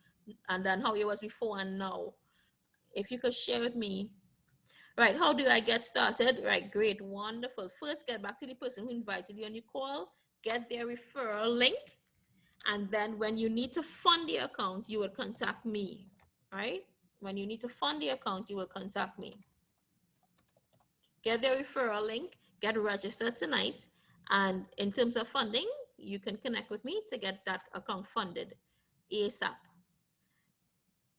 and then how it was before and now. If you could share with me. Right, how do I get started? Right, great, wonderful. First, get back to the person who invited you on your call, get their referral link, and then when you need to fund the account, you will contact me, right? When you need to fund the account, you will contact me. Get their referral link, get registered tonight, and in terms of funding, you can connect with me to get that account funded ASAP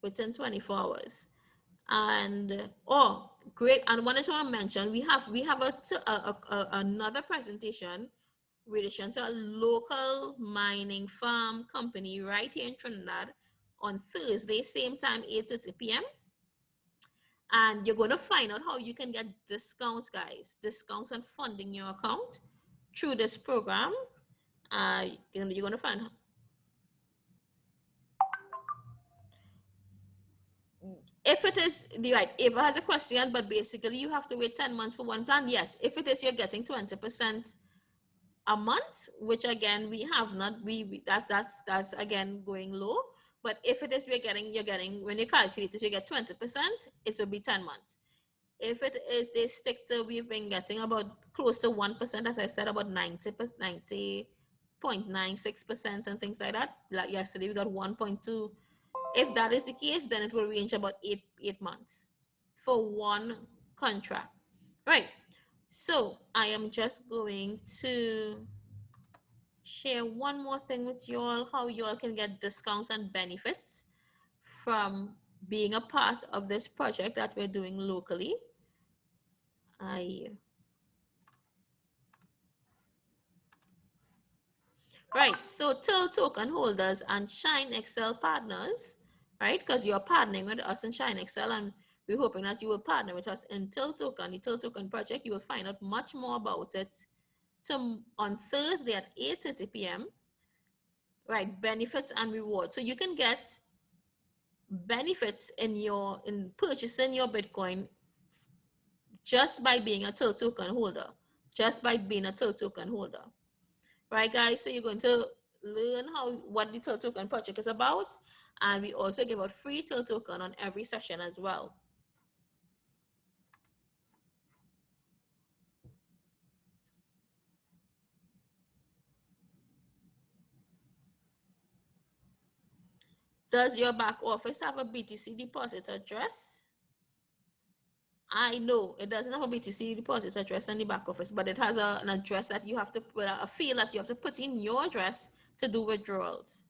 within 24 hours. And oh, great! And one I just want to mention, we have another presentation in relation to a local mining farm company right here in Trinidad on Thursday, same time, 8:30 p.m. And you're going to find out how you can get discounts, guys, discounts on funding your account through this program. You're going to find if it is the right, Eva has a question, but basically you have to wait 10 months for one plan. Yes, if it is, you're getting 20% a month, which again, we have not, that's again going low. But if it is, you're getting, when you calculate it, you get 20%, it will be 10 months. If it is, they stick to, we've been getting about close to 1%, as I said, about 90.96% and things like that. Like yesterday, we got 1.2. If that is the case, then it will range about eight months for one contract. Right. So I am just going to share one more thing with you all, how you all can get discounts and benefits from being a part of this project that we're doing locally. Right, so Till token holders and Shine Excel partners, right? Because you're partnering with us in Shine Excel, and we're hoping that you will partner with us in Till token, the Till token project. You will find out much more about it on Thursday at 8:30 p.m. Right, benefits and rewards. So you can get benefits in purchasing your Bitcoin just by being a Till token holder, just by being a Till token holder. Right, guys? So you're going to learn what the Till token project is about, and we also give out free Till token on every session as well. Does your back office have a BTC deposit address? I know it doesn't have a BTC deposit address in the back office, but it has an address that you have to put, a field that you have to put in your address to do withdrawals.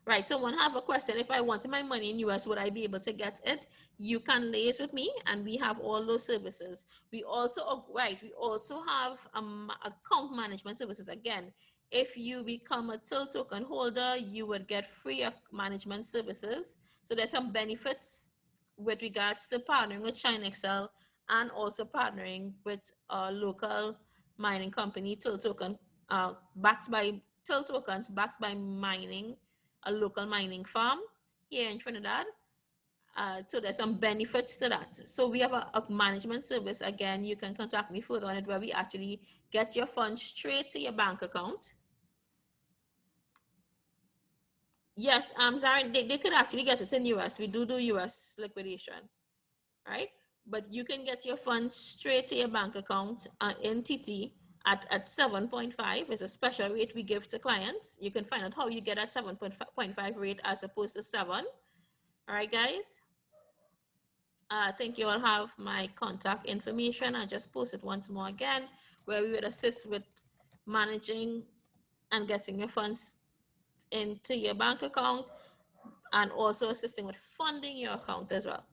Right, someone have a question. If I wanted my money in US, would I be able to get it? You can liaise with me, and we have all those services. We also, we also have account management services. Again, if you become a Till token holder, you would get free management services. So there's some benefits with regards to partnering with Shine Excel and also partnering with a local mining company, Till token, backed by Till tokens, backed by mining, a local mining farm here in Trinidad. So there's some benefits to that. So we have a management service. Again, you can contact me further on it, where we actually get your funds straight to your bank account. Yes, Zaren, they could actually get it in US. We do US liquidation, right? But you can get your funds straight to your bank account in TT at 7.5 is a special rate we give to clients. You can find out how you get at 7.5 rate as opposed to 7. All right, guys. I think you all have my contact information. I just post it once more again, where we would assist with managing and getting your funds into your bank account, and also assisting with funding your account as well.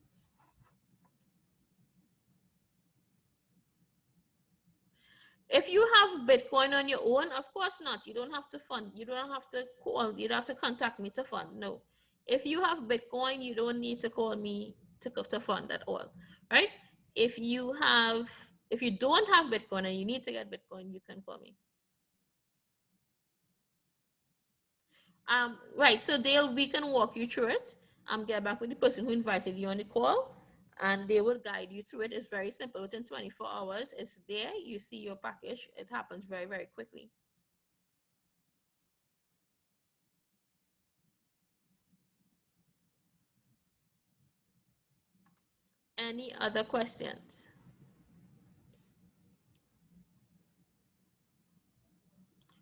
If you have Bitcoin on your own, of course not. You don't have to fund. You don't have to call. You don't have to contact me to fund. No. If you have Bitcoin, you don't need to call me to fund at all, right? If you don't have Bitcoin and you need to get Bitcoin, you can call me. Right. So we can walk you through it. Get back with the person who invited you on the call, and they will guide you through it. It's very simple. Within 24 hours, it's there. You see your package. It happens very, very quickly. Any other questions?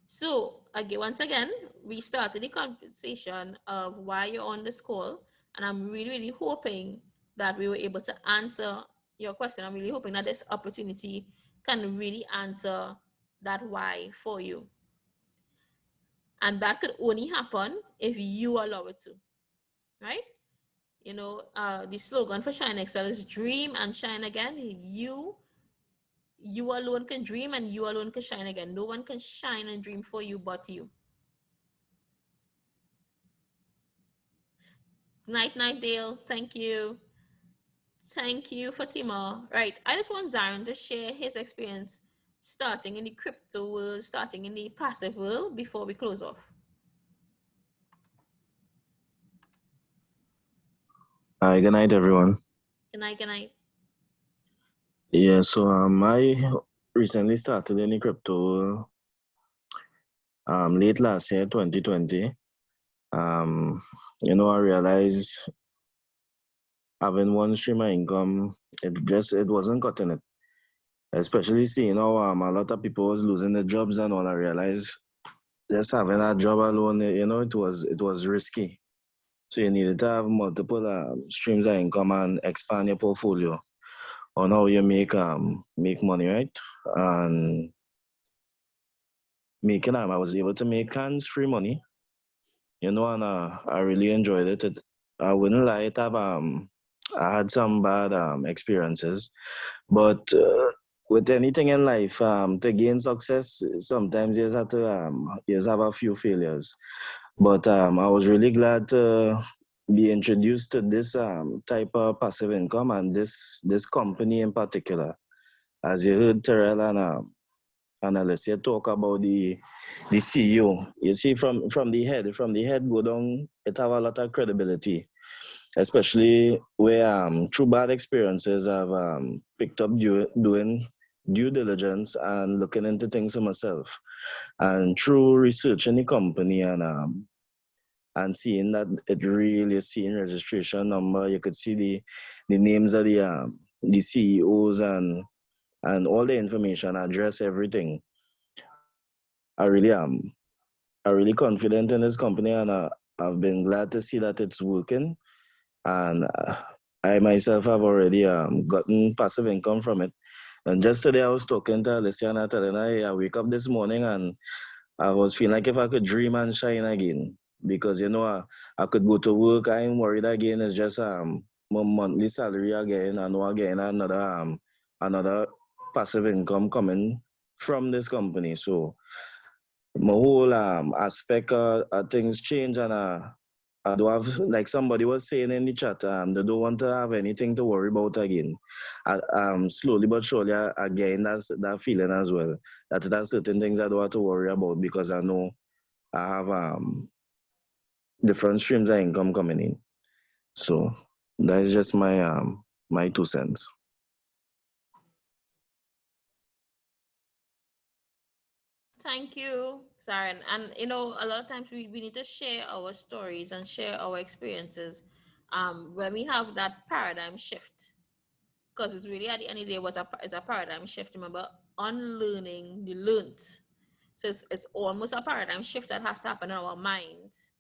So again, once again, we started the conversation of why you're on this call, and I'm really, really hoping that we were able to answer your question. I'm really hoping that this opportunity can really answer that why for you, and that could only happen if you allow it to, right? The slogan for Shine Excel is "Dream and Shine Again." You alone can dream, and you alone can shine again. No one can shine and dream for you but you. Night, night, Dale. Thank you. Thank you, Fatima. Right. I just want Zion to share his experience starting in the crypto world, starting in the passive world before we close off. Hi, good night, everyone. Good night, good night. Yeah, so I recently started in the crypto late last year, 2020. I realized having one stream of income, it wasn't cutting it. Especially seeing how a lot of people was losing their jobs and all. I realized just having a job alone, it was risky. So you needed to have multiple streams of income and expand your portfolio on how you make money, right? And I was able to make hands-free money, and I really enjoyed it. I wouldn't lie, I had some bad experiences, but with anything in life, to gain success, sometimes you just have a few failures. But I was really glad to be introduced to this type of passive income and this company in particular. As you heard Terrell and Alicia talk about the CEO, you see from the head go down, it have a lot of credibility, especially where through bad experiences I've picked up doing due diligence and looking into things for myself, and through researching the company and seeing that it really is seeing registration number, you could see the names of the CEOs and all the information, address, everything. I really am. I'm really confident in this company, and I've been glad to see that it's working. And I myself have already gotten passive income from it. And just today, I was talking to Alicia and I telling her, hey, I wake up this morning and I was feeling like if I could dream and shine again, because I could go to work, I ain't worried again. It's just my monthly salary again. I know again another passive income coming from this company. So my whole aspect of things change, and I don't have, like somebody was saying in the chat, they don't want to have anything to worry about again. Slowly but surely, again, that's that feeling as well. That's certain things I don't have to worry about, because I know I have different streams of income coming in. So that's just my 2 cents. Thank you, Saren. And a lot of times we need to share our stories and share our experiences when we have that paradigm shift. Because it's really at the end of the day it's a paradigm shift. Remember, unlearning the learned. So it's almost a paradigm shift that has to happen in our minds.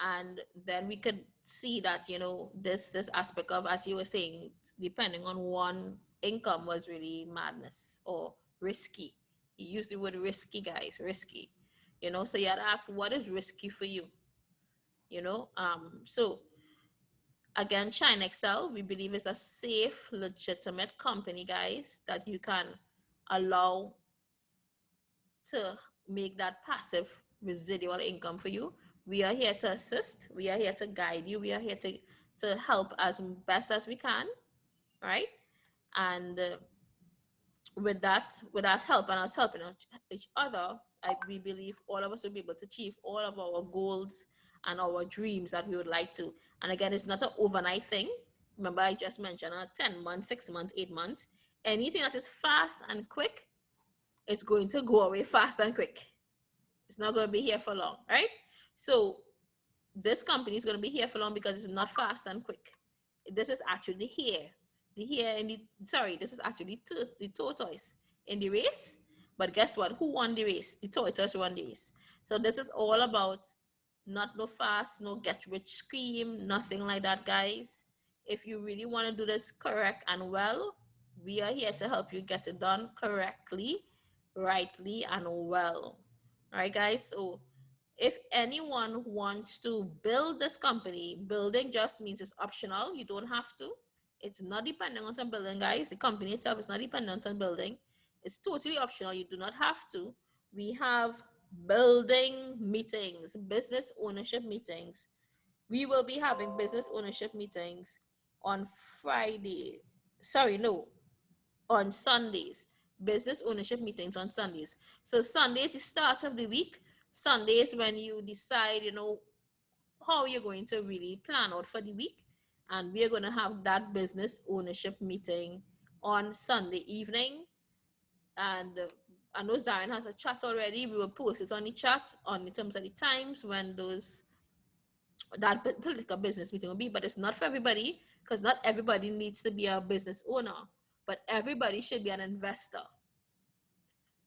And then we could see that, this aspect of, as you were saying, depending on one income was really madness or risky. You use the word risky, guys, risky. So you had to ask, what is risky for you? So again, Shine Excel, we believe is a safe, legitimate company, guys, that you can allow to make that passive residual income for you. We are here to assist. We are here to guide you. We are here to help as best as we can, right? And with that help and us helping each other, we believe all of us will be able to achieve all of our goals and our dreams that we would like to. And again, it's not an overnight thing. Remember, I just mentioned 10 months, 6 months, 8 months. Anything that is fast and quick, it's going to go away fast and quick. It's not going to be here for long, right? So this company is going to be here for long because it's not fast and quick. This is actually here. This is actually the tortoise in the race. But guess what? Who won the race? The tortoise won the race. So this is all about not no fast, no get rich scheme, nothing like that, guys. If you really want to do this correct and well, we are here to help you get it done correctly, rightly, and well. All right, guys. So if anyone wants to build this company, building just means it's optional. You don't have to. It's not dependent on building, guys. The company itself is not dependent on building. It's totally optional. You do not have to. We have building meetings, business ownership meetings. We will be having business ownership meetings on Friday. Sorry, no, on Sundays. Business ownership meetings on Sundays. So Sunday is the start of the week. Sunday is when you decide, how you're going to really plan out for the week. And we're going to have that business ownership meeting on Sunday evening. And I know Zion has a chat already. We will post it on the chat on in terms of the times when that political business meeting will be. But it's not for everybody because not everybody needs to be a business owner, but everybody should be an investor.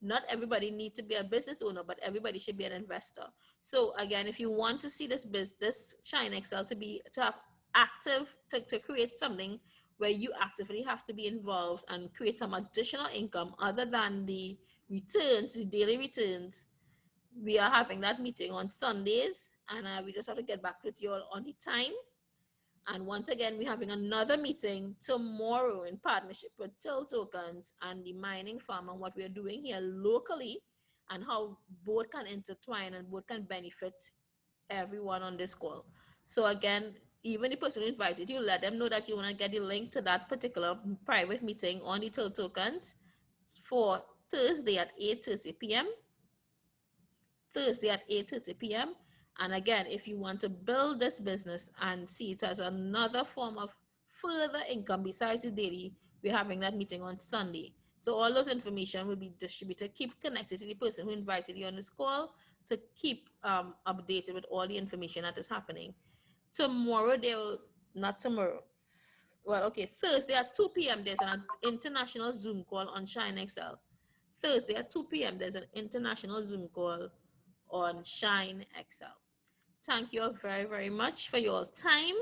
Not everybody needs to be a business owner, but everybody should be an investor. So again, if you want to see this Shine Excel to have active, to create something where you actively have to be involved and create some additional income other than the returns, the daily returns, we are having that meeting on Sundays, and we just have to get back with you all on the time. And once again, we're having another meeting tomorrow in partnership with Till Tokens and the mining farm and what we're doing here locally and how both can intertwine and both can benefit everyone on this call. So again, even the person who invited you, let them know that you want to get the link to that particular private meeting on the Till Tokens for Thursday at 8:30 p.m. Thursday at 8:30 p.m. And again, if you want to build this business and see it as another form of further income besides the daily, we're having that meeting on Sunday. So all those information will be distributed. Keep connected to the person who invited you on this call to keep updated with all the information that is happening. Tomorrow, not tomorrow. Well, okay, Thursday at 2 p.m. there's an international Zoom call on Shine Excel. Thursday at 2 p.m. there's an international Zoom call on Shine Excel. Thank you all very, very much for your time.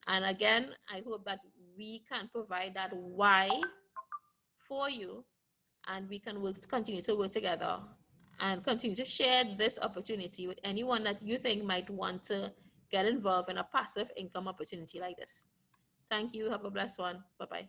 And again, I hope that we can provide that why for you and we can continue to work together and continue to share this opportunity with anyone that you think might want to get involved in a passive income opportunity like this. Thank you. Have a blessed one. Bye-bye.